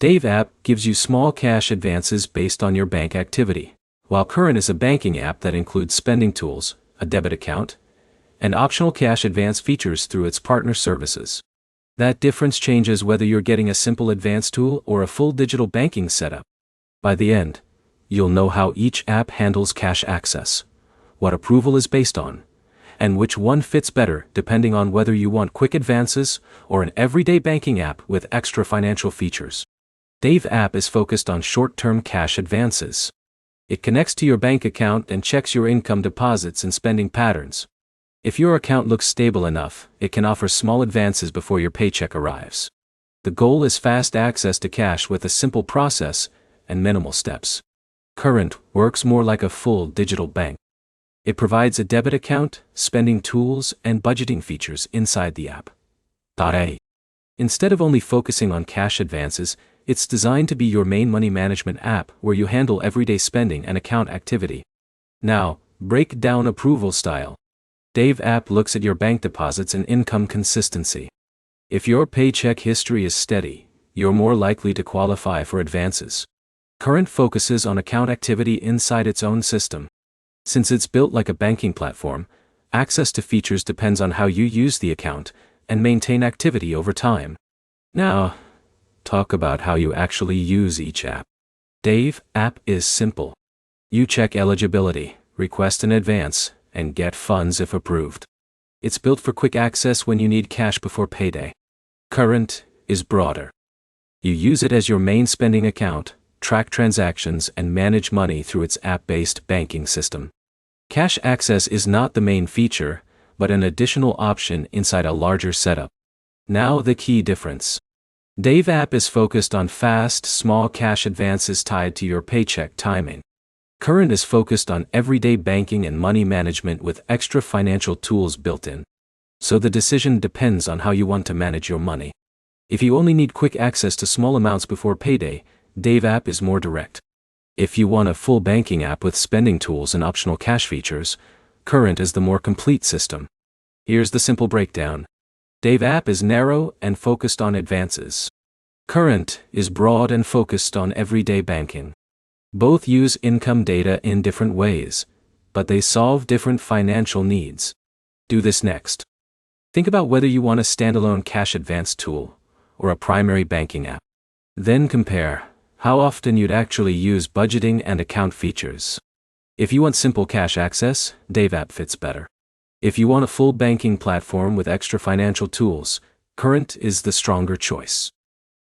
Dave app gives you small cash advances based on your bank activity, while Current is a banking app that includes spending tools, a debit account, and optional cash advance features through its partner services. That difference changes whether you're getting a simple advance tool or a full digital banking setup. By the end, you'll know how each app handles cash access, what approval is based on, and which one fits better depending on whether you want quick advances or an everyday banking app with extra financial features. Dave app is focused on short-term cash advances. It connects to your bank account and checks your income deposits and spending patterns. If your account looks stable enough, it can offer small advances before your paycheck arrives. The goal is fast access to cash with a simple process and minimal steps. Current works more like a full digital bank. It provides a debit account, spending tools, and budgeting features inside the app. Instead of only focusing on cash advances, it's designed to be your main money management app where you handle everyday spending and account activity. Now, break down approval style. Dave app looks at your bank deposits and income consistency. If your paycheck history is steady, you're more likely to qualify for advances. Current focuses on account activity inside its own system. Since it's built like a banking platform, access to features depends on how you use the account and maintain activity over time. Now, talk about how you actually use each app. Dave app is simple. You check eligibility, request an advance, and get funds if approved. It's built for quick access when you need cash before payday. Current is broader. You use it as your main spending account, track transactions, and manage money through its app-based banking system. Cash access is not the main feature, but an additional option inside a larger setup. Now the key difference. Dave app is focused on fast, small cash advances tied to your paycheck timing. Current is focused on everyday banking and money management with extra financial tools built in. So the decision depends on how you want to manage your money. If you only need quick access to small amounts before payday, Dave app is more direct. If you want a full banking app with spending tools and optional cash features, Current is the more complete system. Here's the simple breakdown. Dave app is narrow and focused on advances. Current is broad and focused on everyday banking. Both use income data in different ways, but they solve different financial needs. Do this next. Think about whether you want a standalone cash advance tool or a primary banking app. Then compare how often you'd actually use budgeting and account features. If you want simple cash access, Dave app fits better. If you want a full banking platform with extra financial tools, Current is the stronger choice.